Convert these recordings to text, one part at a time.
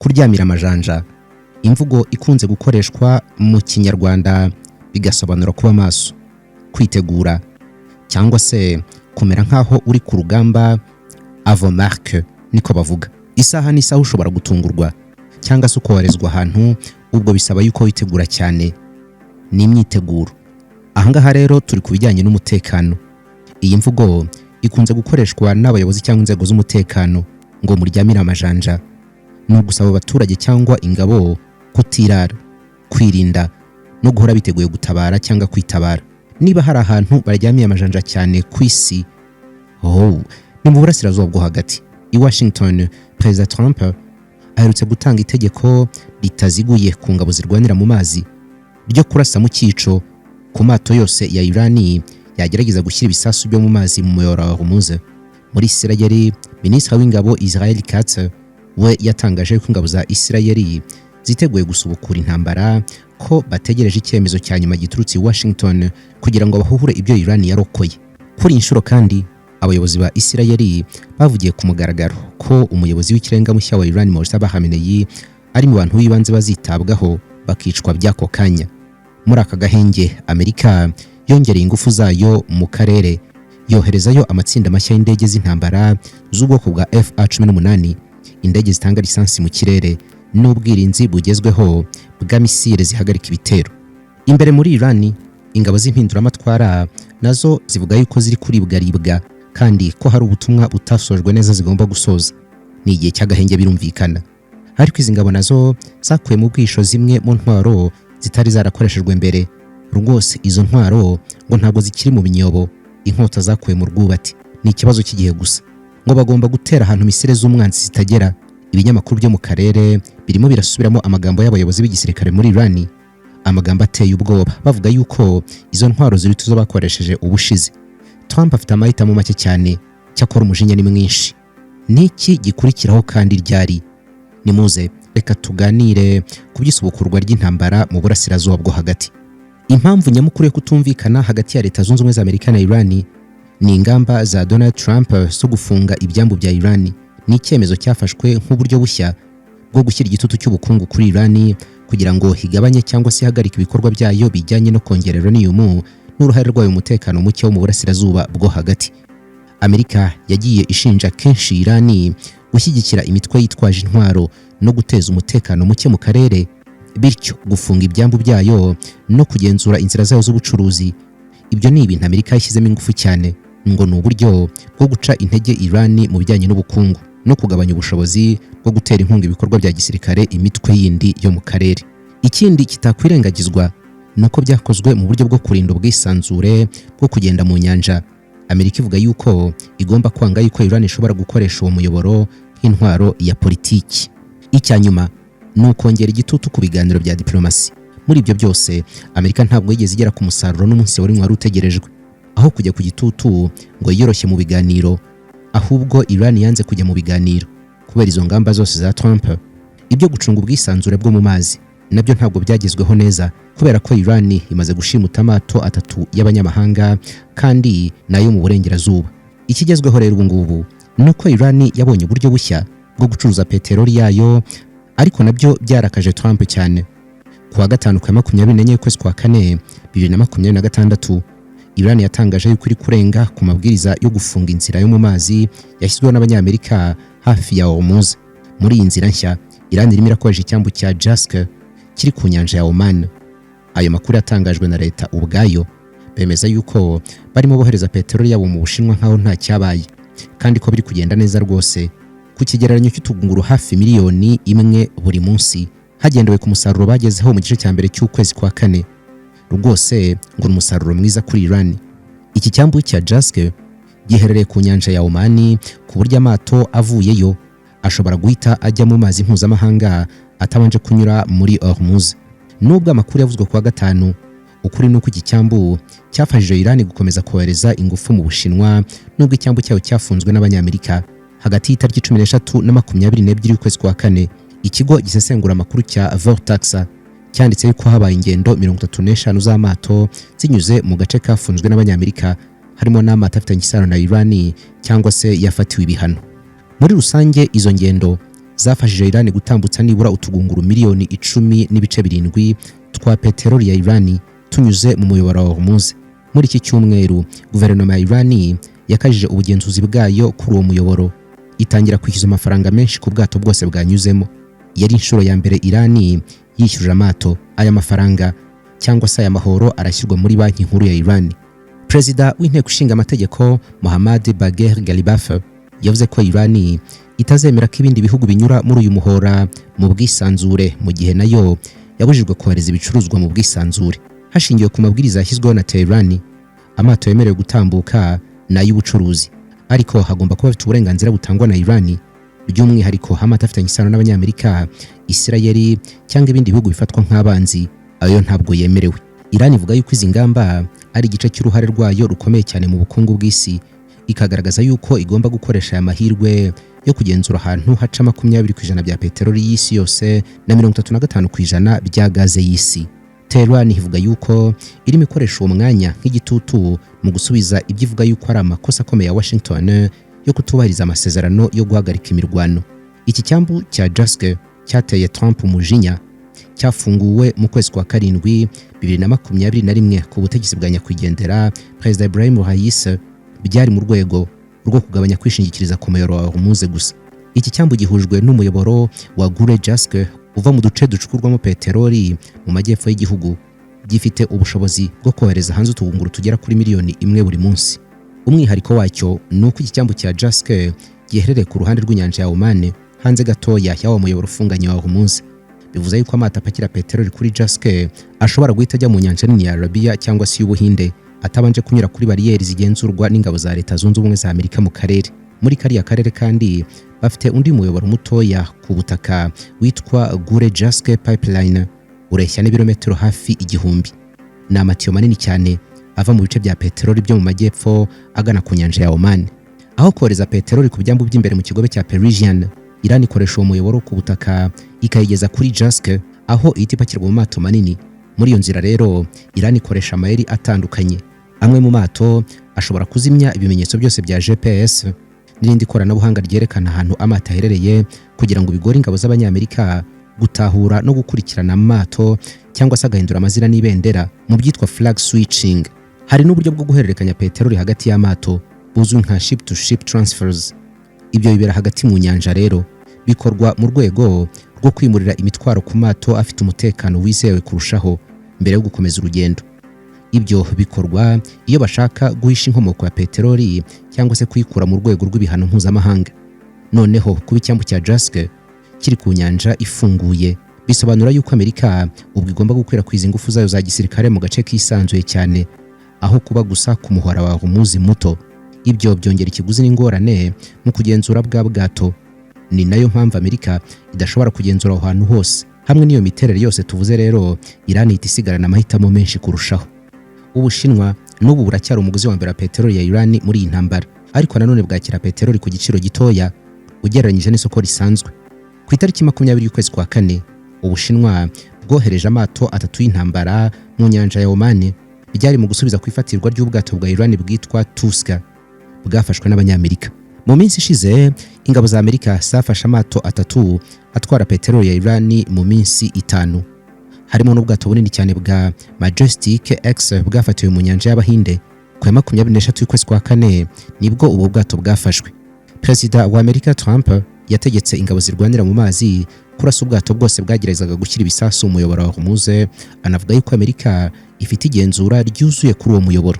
Kuryamira amajanja, imvugo ikunze gukoreshwa mu Kinyarwanda bigasobanura kuba maso, kwitegura cyangwa se kumera nkaho uri ku rugamba. Avant-marque niko bavuga. Isaha n'isaha ushobora gutungurwa cyangwa se ukoherezwa ahantu, ubwo bisaba yuko witegura cyane. Ni imyiteguro. Ahangaha rero turi ku bijyanye n'umutekano. Iyi mvugo ikunze gukoreshwa n'abayobozi cyangwa inzego z'umutekano ngo muryamire amajanja. Ni ugusaba abaturage cyangwa ingabo kutirara, kwirinda no guhora biteguye gutabara cyangwa kwitabara. Niba hari ahantu baryamiye amajanja cyane ku isi, ni mu burasirazuba bwo hagati. I Washington, Perezida Trump aherutse gutanga itegeko ritaziguye ku ngabo zirwanira mu mazi ryo kurasa mu cyico ku mato yose ya Irani yagerageza gushyira ibisasu byo mu mazi mu muyoboro wa Hormuz. Muri Isirayeli, Minisitiri w'ingabo Israel Katz we yatangaje ko ingabo za Isirayeli ziteguye gusubukura intambara, ko bategereje icyemezo cya nyuma giturutse i Washington kugira ngo bahuhure ibyo Irani yarokoye. Kuri inshuro kandi abayobozi ba Isirayeli bavugiye ku mugaragaro ko umuyobozi w'ikirenga mushya wa Iran Mojtaba Khamenei ari mu bantu b'ibanze bazitabwaho bakicwa by'ako kanya. Muri aka gahenge, Amerika yongereye ingufu zayo mu karere, yoherezayo amatsinda mashya y'indege z'intambara z'ubwoko bwa F-18, indege zitanga lisansi mu kirere n'ubwirinzi bugezweho bwa misile zihagarika ibitero. Imbere muri Iran, ingabo z'impinduramatwara nazo zivuga yuko ziri kuribwaribwa kandi ko hari ubutumwa butasojwe neza zigomba gusoza. Ni igihe cy'agahenge birumvikana. Ariko izi ngabo nazo zakuye mu bwisho zimwe mu ntwaro zitari zarakoreshejwe mbere. Rwose izo ntwaro ngo ntabwo zikiri mu binyobo, inkota zakuye mu rwubati. Ni ikibazo cy'igihe gusa. Ngo bagomba gutera ahantu misile z'umwanzi zitagera. Ibinyamakuru byo mu karere birimo birasubiramo amagambo y'abayobozi b'igisirikare muri Iran, amagambo ateye ubwoba, bavuga yuko izo ntwaro ziri tuzo bakoresheje ubushize. Trump afite amahitamo make cyane, cyakora umujinya ni mwinshi. Niki gikurikiraho kandi ryari? Nimuze reka tuganire ku by'isubukurwa ry'intambara mu burasirazuba bwo hagati. Impamvu nyamukuru yo kutumvikana hagati ya Leta Zunze Ubumwe za Amerika na Iran ni ingamba za Donald Trump zo gufunga ibyambu bya Iran. Ni icyemezo cyafashwe nk'uburyo bushya bwo gushyira igitutu cy'ubukungu kuri Iran kugira ngo higabanye cyangwa se hagarike ibikorwa byayo bijyanye no kongera uranium n'uruhare rwayo umutekano muke wo mu burasirazuba bwo hagati. Amerika yagiye ishinja kenshi Iran gushyigikira imitwe yitwaje intwaro no guteza umutekano muke mu karere, bityo gufunga ibyambu byayo no kugenzura inzira zayo z'ubucuruzi. Ibyo ni ibintu Amerika yashyizemo ingufu cyane, ngo ni uburyo bwo guca intege Iran mu bijyanye n'ubukungu no kugabanya ubushobozi bwo gutera inkunga ibikorwa bya gisirikare imitwe yindi yo mu karere. Ikindi kitakwirengagizwa nuko byakozwe mu buryo bwo kurinda ubwisanzure bwo kugenda mu nyanja. Amerika ivuga yuko igomba kwanga yuko Iran ishobora gukoresha uwo muyoboro nk'intwaro ya politiki. Icyanyuma ni ukongera igitutu ku biganiro bya diplomasi. Muri ibyo byose, Amerika ntabwo yigeze igera ku musaruro n'umunsi wari utegerejwe. Aho kujya ku gitutu ngo yiyoroshye mu biganiro, ahubwo Iran yanze kujya mu biganiro kubera izo ngamba zose za Trump. Ibyo gucunga ubwisanzure bwo mu mazi nabyo ntabwo byagezweho neza, kubera ko Iran imaze gushimuta amato 3 y'abanyamahanga kandi nayo mu burengerazuba. Ikigezweho rero ubu ngubu nuko Iran yabonye uburyo bushya bwo gucuruza peteroli yayo, ariko nabyo byarakaje Trump cyane. Ku wa gatanu kwa 24 kwezi kwa kane 2026, Iran yatangaje yuko iri kurenga ku mabwiriza yo gufunga inzira yo mu mazi yashyizweho n'abanyamerika hafi ya Hormuz. Muri iyi nzira nshya, Iran irimo irakoresha icyambu cya Jask kiri ku nyanja ya Oman. Ayo makuru yatangajwe na leta ubwayo, bemeza yuko barimo bohereza peteroli yabo mu Bushinwa nkaho nta cyabaye, kandi ko biri kugenda neza rwose ku kigereranyo cy'utugunguru hafi miliyoni 1 buri munsi, hagendewe ku musaruro bagezeho mu gice cya mbere cy'ukwezi kwa kane. Rwose ngo umusaruro mwiza kuri Iran. Iki cyambu cya Jask giherereye ku nyanja ya Oman, ku buryo amato avuyeyo ashobora guhita ajya mu mazi mpuzamahanga atabanje kunyura muri Hormuz. Nubwo amakuru yavuzwe ku wa gatanu, ukuri nuko iki cyambu cyafashije Iran gukomeza kohereza ingufu mu Bushinwa, nubwo icyambu cyayo cyafunzwe n'abanyamerika hagati y'itariki 13 na 22 y'ukwezi kwa kane. Ikigo gisesengura amakuru cya Vortex cyanditse ko habaye ingendo 35 z'amato zinyuze mu gace kafunzwe n'abanyamerika, harimo n'amato afitanye isano na Iran cyangwa se yafatiwe ibihano. Muri rusange izo ngendo zafashije Iran gutambutsa nibura utugunguru miliyoni 10.7 twa peteroli ya Iran tunyuze mu muyoboro wa Hormuz. Muri iki cyumweru guverinoma ya Iran yakajije ubugenzuzi bwayo kuri uwo muyoboro, itangira kwishyuza amafaranga menshi ku bwato bwose bwanyuzemo. Yari inshuro ya mbere Iran yishyuje amato. Aya mafaranga cyangwa se aya mahoro arashyirwa muri banki nkuru ya Iran. Perezida w'inteko ishinga amategeko Mohammad Bagher Ghalibaf yavuze ko Iran itazemera ko ibindi bihugu binyura muri uyu muhora mu bwisanzure, mu gihe nayo yabujijwe kohereza ibicuruzwa mu bwisanzure. Hashingiwe ku mabwiriza yashyizweho na Tehran, amato yemerewe gutambuka n'ay'ubucuruzi, ariko hagomba kuba afite uburenganzira butangwa na Iran, by'umwihariko amato afitanye isano n'Abanyamerika, Isirayeli cyangwa ibindi bihugu bifatwa nk'abanzi, ayo ntabwo yemerewe. Iran ivuga yuko izi ngamba ari igice cy'uruhare rwayo rukomeye cyane mu bukungu bw'isi, ikagaragaza yuko igomba gukoresha aya mahirwe yo kugenzura ahantu haca 20% bya peteroli y'isi yose na 35% bya gaze y'isi. Tehran ivuga yuko irimo ikoresha uwo mwanya nk'igitutu mu gusubiza ibyo ivuga yuko ari amakosa akomeye ya Washington yo kutubahiriza amasezerano yo guhagarika imirwano. Iki cyambu cya Jask cyateye Trump umujinya, cyafunguwe mu kwezi kwa karindwi 2021 ku butegetsi bwa nyakwigendera Perezida Ibrahim Raisi, byari mu rwego rwo kugabanya kwishingikiriza ku muyoboro wa Hormuz gusa. Iki cyambu gihujwe n'umuyoboro wa Gure Jask uva mu duce ducukurwamo peteroli mu majyepfo y'igihugu, gifite ubushobozi bwo kohereza hanze utugunguru tugera kuri miliyoni 1 buri munsi. Umwihariko wacyo ni uko iki cyambu cya Jask giherereye ku ruhande rw'inyanja ya Oman, hanze gatoya y'awo muyoboro ufunganye wa Hormuz. Bivuze yuko amato apakira peteroli kuri Jask ashobora guhita ajya mu nyanja nini ya Arabia cyangwa se y'Ubuhinde atabanje kunyura kuri bariyeri zigenzurwa n'ingabo za Leta Zunze Ubumwe za Amerika mu karere. Muri kariya karere kandi bafite undi muyoboro mutoya ku butaka witwa Gure Jask Pipeline, ureshya n'ibirometero hafi 1000. Ni amatiyo manini cyane ava mu bice bya peteroli byo mu majyepfo agana ku nyanja ya Oman. Aho kohereza peteroli ku byambu by'imbere mu kigobe cya Parisian, Iran ikoresha uwo muyoboro ku butaka ikayigeza kuri Jask, aho ihita ipakirwa mu mato manini. Muri iyo nzira rero Iran ikoresha amayeri atandukanye. Amwe mu mato ashobora kuzimya ibimenyetso byose bya GPS n'irindi koranabuhanga ryerekana ahantu amato aherereye, kugira ngo bigore ingabo z'Abanyamerika gutahura no gukurikirana amato cyangwa se agahindura amazina n'ibendera mu byitwa flag switching. Hari n'uburyo bwo guhererekanya peteroli hagati y'amato buzwi nka ship to ship transfers. Ibyo bibera hagati mu nyanja rero, bikorwa mu rwego rwo kwimurira imitwaro ku mato afite umutekano wizewe kurushaho mbere yo gukomeza urugendo. Ibyo bikorwa iyo bashaka guhisha inkomoko ya peteroli cyangwa se kuyikura mu rwego rw'ibihano mpuzamahanga. Noneho kuba icyambu cya Jask kiri ku nyanja ifunguye, bisobanura yuko Amerika ubwo igomba gukwirakwiza ingufu zayo za gisirikare mu gace kisanzuye cyane, aho kuba gusa ku muhora wa Hormuz muto. Ibyo byongera ikiguzi n'ingorane mu kugenzura bwa bwato. Ni nayo mpamvu Amerika idashobora kugenzura aho hantu hose. Hamwe n'iyo miterere yose tuvuze rero, Iran ihita isigarana amahitamo menshi kurushaho. Ubushinwa n'ubu buracyari umuguzi wa mbere wa peteroli ya Iran muri iyi ntambara, ariko nanone bwakira peteroli ku giciro gitoya ugereranyije n'isoko risanzwe. Ku itariki 20 y'ukwezi kwa kane, Ubushinwa bwohereje amato 3 y'intambara mu nyanja ya Oman, byari mu gusubiza ku ifatirwa ry'ubwato bwa Iran bwitwa Tuska bwafashwe n'Abanyamerika. Mu minsi ishize ingabo za Amerika zafashe amato 3 atwara peteroli ya Iran mu minsi 5, harimo n'ubwato bunini cyane bwa Majestic X bwafatiwe mu nyanja y'Abahinde. Ku 26 y'ukwezi kwa kane nibwo ubu bwato bwafashwe. Perezida wa Amerika Trump yategetse ingabo zirwanira mu mazi kurasa ubwato bwose bwageragezaga gushyira ibisasu umuyoboro wa Hormuz. Anavuga yuko Amerika ifite igenzura ryuzuye kuri uwo muyoboro.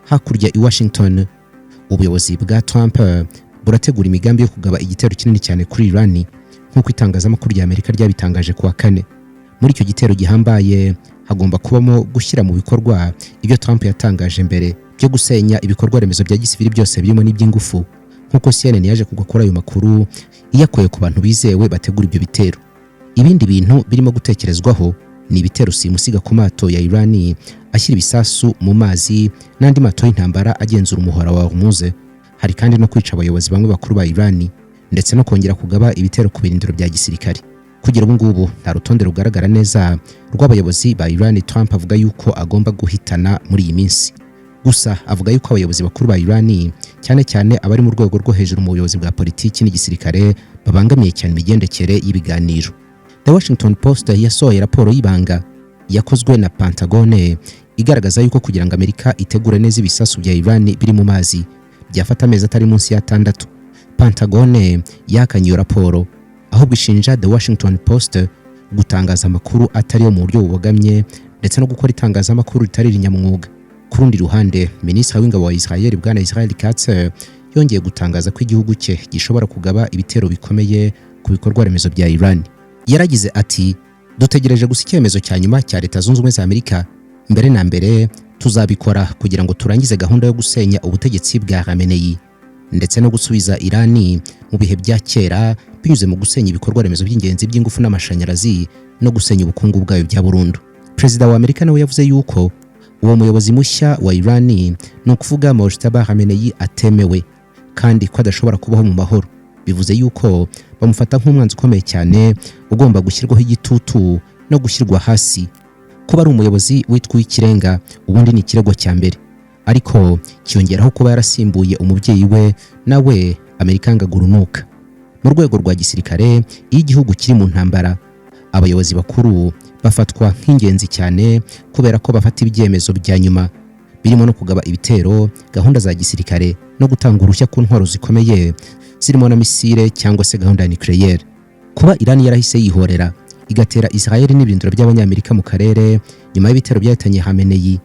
Hakurya i Washington, ubuyobozi bwa Trump burategura imigambi yo kugaba igitero kinini cyane kuri Iran, nk'uko itangazamakuru rya Amerika ryabitangaje kuwa kane. Muri icyo gitero gihambaye hagomba kubamo gushyira mu bikorwa ibyo Trump yatangaje mbere byo gusenya ibikorwa remezo bya gisivili byose birimo n'iby'ingufu, nk'uko CNN yaje kugakora ayo makuru iyakuye ku bantu bizewe bategura ibyo bitero. Ibindi bintu birimo gutekerezwaho ni ibitero simusiga ku mato ya Iran ashyira ibisasu mu mazi n'andi mato y'intambara agenzura umuhora wa Hormuz. Hari kandi no kwica abayobozi bamwe bakuru ba Iran ndetse no kongera kugaba ibitero ku birindiro bya gisirikare. Kugira ubu ngubu nta rutonde rugaragara neza rw'abayobozi ba Iran Trump avuga yuko agomba guhitana muri iyi minsi. Gusa avuga yuko abayobozi bakuru ba Iran cyane cyane abari mu rwego rwo hejuru mu buyobozi bwa politiki n'igisirikare babangamiye cyane imigendekere y'ibiganiro. The Washington Post yasohoye raporo y'ibanga yakozwe na Pentagone igaragaza yuko kugira ngo Amerika itegure neza ibisasu bya Iran biri mu mazi byafata amezi atari munsi ya 6. Pentagone yakanye iyo raporo aho bishinja The Washington Post gutangaza amakuru atari yo mu buryo bubogamye ndetse no gukora itangazamakuru ritari rinyamwuga. Ku rundi ruhande, Minisitiri w'ingabo wa Israel bwana Israel Katz yongeye gutangaza ko igihugu cye gishobora kugaba ibitero bikomeye ku bikorwa remezo bya Iran. Yaragize ati, dutegereje gusa icyemezo cya nyuma cya Leta Zunze Ubumwe za Amerika. Mbere na mbere tuzabikora kugira ngo turangize gahunda yo gusenya ubutegetsi bwa Khamenei ndetse no gusubiza Irani mu bihe bya kera binyuze mu gusenya ibikorwa remezo by'ingenzi by'ingufu n'amashanyarazi no gusenya ubukungu bwayo bya burundu. Perezida wa Amerika nawe yavuze yuko uwo muyobozi mushya wa Irani no kuvuga Mojtaba Khamenei atemewe kandi ko adashobora kubaho mu mahoro. Bivuze yuko bamufata nk'umwanzi ukomeye cyane ugomba gushyirwaho igitutu no gushyirwa hasi. Kuba ari umuyobozi witwa ikirenga ubundi ni ikirego cya mbere, ariko kiyongeraho kuba yarasimbuye umubyeyi we nawe Amerika ngagurunuka. Mu rwego rwa gisirikare, iyo igihugu kiri mu ntambara, abayobozi bakuru bafatwa nk'ingenzi cyane kubera ko bafata ibyemezo bya nyuma birimo no kugaba ibitero, gahunda za gisirikare no gutanga uruhushya ku ntwaro zikomeye zirimo na misile cyangwa se gahunda ya nucleaire. Kuba Iran yarahise yihorera igatera Israel n'ibirindiro by'abanyamerika mu karere nyuma y'ibitero byahitanye Khamenei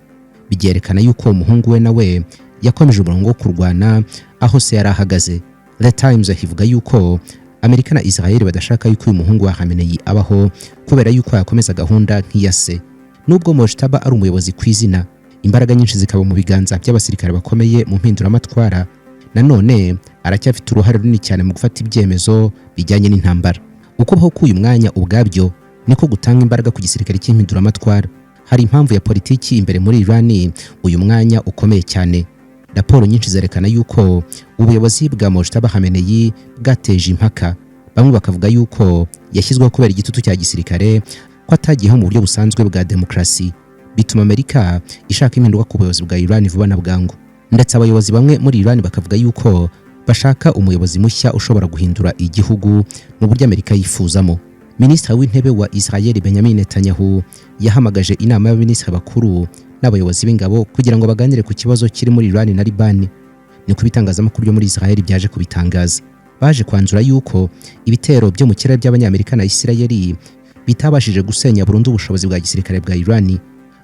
byerekana yuko umuhungu we nawe yakomeje umurongo wo kurwana aho se yarahagaze. The Times hivuga yuko Amerika na Israel badashaka yuko uyu muhungu wa Khamenei abaho kubera yuko yakomeza gahunda nk'iya se. Nubwo Mojtaba ari umuyobozi kw'izina, imbaraga nyinshi zikaba mu biganza by'abasirikare bakomeye mu mpinduramatwara, nanone aracyafite uruhare runini cyane mu gufata ibyemezo bijyanye n'intambara. Ukubaho k'uyu mwanya ubwabyo niko gutanga imbaraga ku gisirikare cy'impinduramatwara. Hari impamvu ya politiki imbere muri Iran uyu mwanya ukomeye cyane. Raporo nyinshi zerekana yuko ubuyobozi bwa Mojtaba Khamenei bwateje impaka. Bamwe bakavuga yuko yashyizweho kubera igitutu cya gisirikare ko atagiyeho mu buryo busanzwe bwa demokrasi, bituma Amerika ishaka impinduka ku buyobozi bwa Iran vuba na bwangu. Ndetse abayobozi bamwe muri Iran bakavuga yuko bashaka umuyobozi mushya ushobora guhindura igihugu mu buryo Amerika yifuzamo. Minisitiri w'intebe wa Israel Benjamin Netanyahu yahamagaje inama y'abaminisitiri bakuru n'abayobozi b'ingabo kugira ngo baganire ku kibazo kiri muri Iran na Liban. Ni ku bitangazamakuru byo muri Israel byaje kubitangaza. Baje kwanzura yuko ibitero byo mu kirere by'abanyamerika na Israel bitabashije gusenya burundu ubushobozi bwa gisirikare bwa Iran,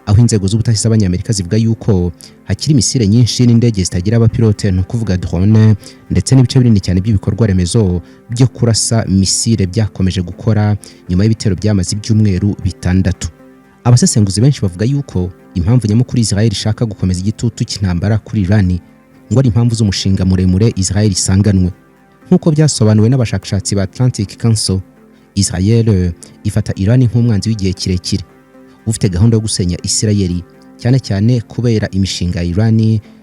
aho inzego z'ubutasi z'abanyamerika zivuga yuko hakiri misile nyinshi n'indege zitagira abapilote, no kuvuga drone, ndetse n'ibice binini cyane by'ibikorwa remezo byo kurasa misile byakomeje gukora nyuma y'ibitero byamaze ibyumweru 6. Abasesenguzi benshi bavuga yuko impamvu nyamukuru Israel ishaka gukomeza igitutu cy'intambara kuri Iran ngo ari impamvu z'umushinga muremure Israel isanganwe. Nk'uko byasobanuwe n'abashakashatsi ba Atlantic Council, Israel ifata Iran nk'umwanzi w'igihe kirekire ufite gahunda yo gusenya Israel, cyane cyane kubera imishinga ya Iran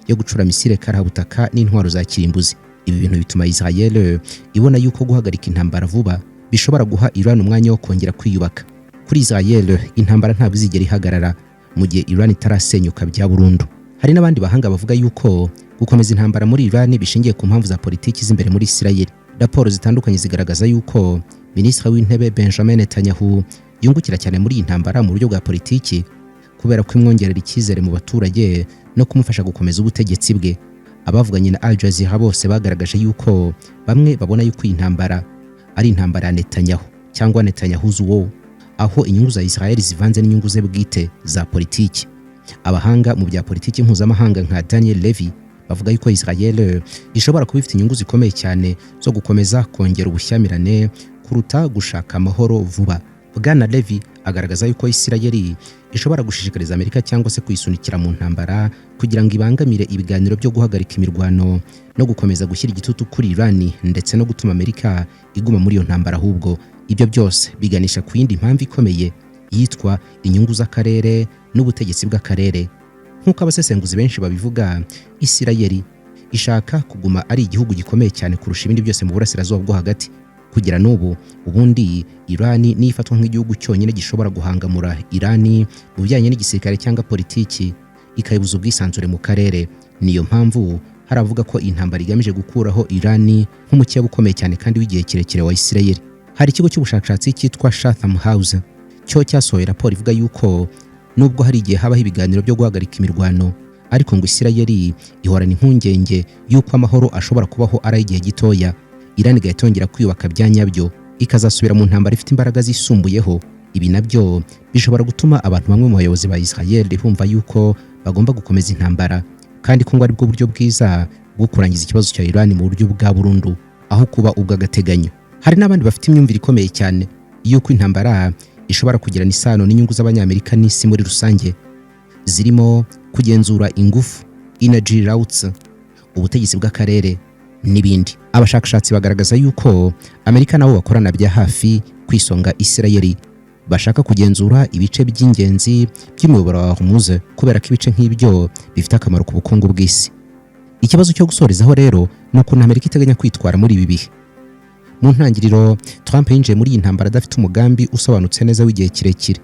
yo gucura misile karabutaka n'intwaro za kirimbuzi. Ibi bintu bituma Israel ibona yuko guhagarika intambara vuba bishobora guha Iran umwanya wo kongera kwiyubaka. Kuri Israel intambara ntabwo izigera ihagarara mu gihe Iran itarasenyuka bya burundu. Hari n'abandi bahanga bavuga yuko gukomeza intambara muri Iran bishingiye ku mpamvu za politiki z'imbere muri Israel. Raporo zitandukanye zigaragaza yuko Minisitiri w'intebe Benjamin Netanyahu yungukira cyane muri iyi ntambara mu buryo bwa politiki kubera ko imwongerera icyizere mu baturage no kumufasha gukomeza ubutegetsi bwe. Abavuganye na Al Jazeera bose bagaragaje yuko bamwe babona yuko iyi ntambara ari intambara ya Netanyahu cyangwa Netanyahu's war, aho inyungu za Israel zivanze n'inyungu ze bwite za politiki. Abahanga mu bya politiki mpuzamahanga nka Daniel Levy bavuga yuko Israel ishobora kuba ifite inyungu zikomeye cyane zo gukomeza kongera ubushyamirane kuruta gushaka amahoro vuba. Bwana Levy agaragaza yuko Israel ishobora gushishikariza Amerika cyangwa se kuyisunikira mu ntambara kugira ngo ibangamire ibiganiro byo guhagarika imirwano no gukomeza gushyira igitutu kuri Iran ndetse no gutuma Amerika iguma muri iyo ntambara. Ahubwo ibyo byose biganisha ku yindi mpamvu ikomeye yitwa inyungu z'akarere n'ubutegetsi bw'akarere. Nk'uko abasesenguzi benshi babivuga, Israel ishaka kuguma ari igihugu gikomeye cyane kurusha ibindi byose mu burasirazuba bwo hagati. Kugira n'ubu ubundi Iran ni ifatwa nk'igihugu cyonyine gishobora guhangamura Iran mu bijyanye n'igisirikare cyangwa politiki ikayibuza ubwisanzure mu karere. Niyo mpamvu haravuga ko intambara igamije gukuraho Iran nk'umukeba ukomeye cyane kandi w'igihe kirekire wa Israel. Hari ikigo cy'ubushakashatsi cyitwa Chatham House cyo cyasohoye raporo ivuga yuko nubwo hari igihe habaho ibiganiro byo guhagarika imirwano, ariko ngo Israel ihorana impungenge yuko amahoro ashobora kubaho ari igihe gitoya, Iran igahita yongera kwiyubaka bya nyabyo ikazasubira mu ntambara ifite imbaraga zisumbuyeho. Ibi nabyo bishobora gutuma abantu bamwe mu bayobozi ba Israel bumva yuko bagomba gukomeza intambara, kandi ko ngo ari bwo buryo bwiza bwo kurangiza ikibazo cya Iran mu buryo bwa burundu aho kuba ubw'agateganyo. Hari n'abandi bafite imyumvire ikomeye cyane yuko intambara ishobora kugirana isano n'inyungu z'Abanyamerika n'isi muri rusange, zirimo kugenzura ingufu, energy routes, ubutegetsi bw'akarere n'ibindi. Abashakashatsi bagaragaza yuko Amerika nabo bakorana bya hafi kwisonga Israel, bashaka kugenzura ibice by'ingenzi by'umuyoboro wa Hormuz kubera ko ibice nk'ibyo bifite akamaro ku bukungu bw'isi. Ikibazo cyo gusorezaho rero ni ukuntu Amerika iteganya kwitwara muri ibi bihe. Mu ntangiriro Trump yinjiye muri iyi ntambara adafite umugambi usobanutse neza w'igihe kirekire.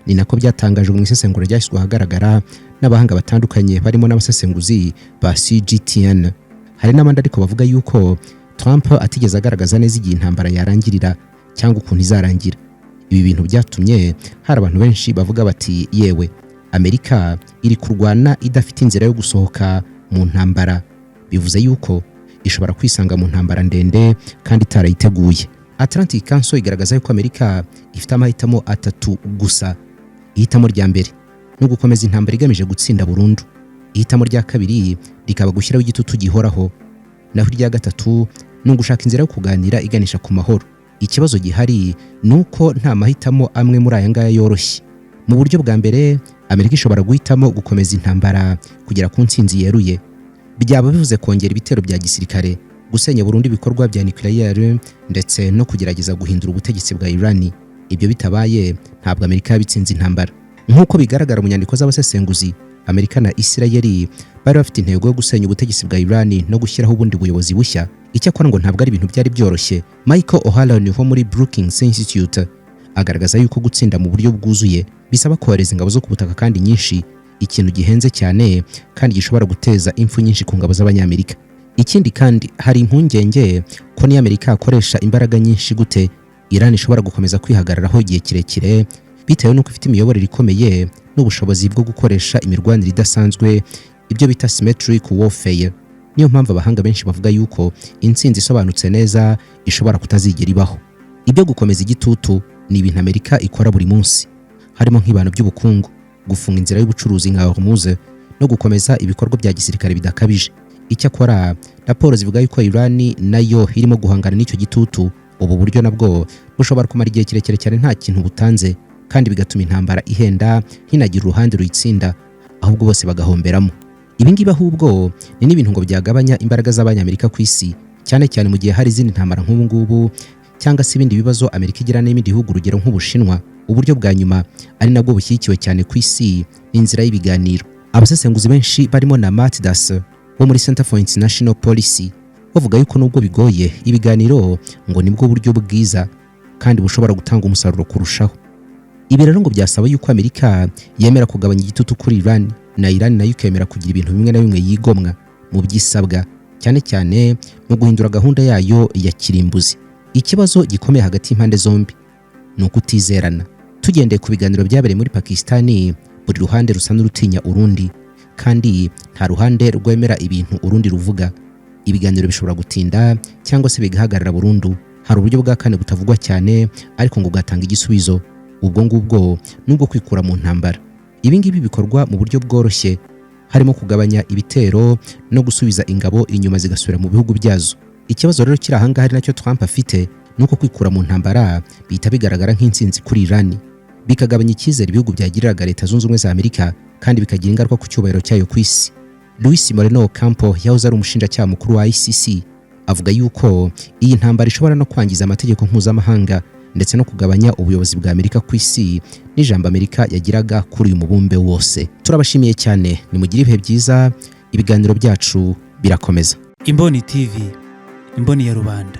Ni nako byatangajwe mu isesengura ryashyizwe ahagaragara n'abahanga batandukanye barimo n'abasesenguzi ba CGTN. Hari n'abandi ariko bavuga yuko Trump atigeze agaragaza neza igihe intambara yarangirira cyangwa ukuntu izarangira. Ibi bintu byatumye hari abantu benshi bavuga bati yewe Amerika iri kurwana idafite inzira yo gusohoka mu ntambara, bivuze yuko ishobora kwisanga mu ntambara ndende kandi itarayiteguye. Atlantic Council igaragaza yuko Amerika ifite amahitamo atatu gusa. Ihitamo rya mbere no gukomeza intambara igamije gutsinda burundu. Ihitamo rya kabiri rikaba gushyiraho igitutu gihoraho, naho irya gatatu ni ugushaka inzira yo kuganira iganisha ku mahoro. Ikibazo gihari ni uko nta mahitamo amwe muri aya ngaya yoroshye. Mu buryo bwa mbere Amerika ishobora guhitamo gukomeza intambara kugera ku ntsinzi yeruye. Byaba bivuze kongera ibitero bya gisirikare, gusenya burundu ibikorwa bya nucleaire ndetse no kugerageza guhindura ubutegetsi bwa Iran. Ibyo bitabaye ntabwo Amerika yabitsinze intambara. Nk'uko bigaragara mu nyandiko z'abasesenguzi, Amerika na Israel bari bafite intego yo gusenya ubutegetsi bwa Iran no gushyiraho ubundi buyobozi bushya. Icyakora ngo ntabwo ari ibintu byari byoroshye. Michael O'Halloran wo muri Brookings Institute agaragaza yuko gutsinda mu buryo bwuzuye bisaba kohereza ingabo zo ku butaka kandi nyinshi, ikintu gihenze cyane kandi gishobora guteza impfu nyinshi ku ngabo z'Abanyamerika. Ikindi kandi hari impungenge ko ni Amerika akoresha imbaraga nyinshi gute Iran ishobora gukomeza kwihagararaho igihe kirekire, bitewe n'uko ifite imiyoborere ikomeye n'ubushobozi bwo gukoresha imirwanire idasanzwe, ibyo bita symmetric warfare. Niyo mpamvu abahanga benshi bavuga yuko intsinzi isobanutse neza ishobora kutazigera ibaho. Ibyo gukomeza igitutu ni ibintu Amerika ikora buri munsi, harimo nk'ibano by'ubukungu, gufunga inzira y'ubucuruzi nka Hormuz no gukomeza ibikorwa bya gisirikare bidakabije. Icyakora raporo zivuga yuko Iran nayo irimo guhangana n'icyo gitutu. Ubu buryo nabwo bushobora kumara igihe kirekire cyane nta kintu butanze, kandi bigatuma intambara ihenda hinagira uruhande ruyitsinda, ahubwo bose bagahomberamo. Ibi ngibi ahubwo ni n'ibintu ngo byagabanya imbaraga z'Abanyamerika ku isi, cyane cyane mu gihe hari izindi ntambara nk'ubu ngubu cyangwa se ibindi bibazo Amerika igira n'ibindi bihugu, urugero nk'Ubushinwa. Uburyo bwa nyuma ari nabwo bushyigikiwe cyane ku isi n'inzira y'ibiganiro. Abasesenguzi benshi barimo na Matt Das wo muri Center for International Policy bavuga yuko nubwo bigoye, ibiganiro ngo nibwo buryo bwiza kandi bushobora gutanga umusaruro kurushaho. Ibi rero ngo byasaba yuko Amerika yemera kugabanya igitutu kuri Iran, na Iran nayo ikemera kugira ibintu bimwe na bimwe yigomwa mu byisabwa, cyane cyane mu guhindura gahunda yayo ya kirimbuzi. Ikibazo gikomeye hagati y'impande zombi ni ukutizerana. Tugendeye ku biganiro byabereye muri Pakistani, buri ruhande rusa n'urutinya urundi, kandi nta ruhande rwemera ibintu urundi ruvuga. Ibiganiro bishobora gutinda cyangwa se bigahagarara burundu. Hari uburyo bwa kane butavugwa cyane ariko ngo gatanga igisubizo. Ubwo ngubwo nubwo kwikura mu ntambara. Ibi ngibi bikorwa mu buryo bworoshye, harimo kugabanya ibitero no gusubiza ingabo inyuma zigasubira mu bihugu byazo. Ikibazo rero kiri ahangaha ari nacyo Trump afite, nuko kwikura mu ntambara bihita bigaragara nk'intsinzi kuri Iran, bikagabanya icyizere ibihugu byagiriraga Leta Zunze Ubumwe za Amerika, kandi bikagira ingaruka ku cyubahiro cyayo ku isi. Luis Moreno Ocampo yahoze ari umushinjacyaha mukuru wa ICC avuga yuko iyi ntambara ishobora no kwangiza amategeko mpuzamahanga ndetse no kugabanya ubuyobozi bwa Amerika ku isi n'ijambo Amerika yagiraga kuri uyu mubumbe wose. Turabashimiye cyane, nimugire ibihe byiza, ibiganiro byacu birakomeza. Imboni TV, imboni ya rubanda.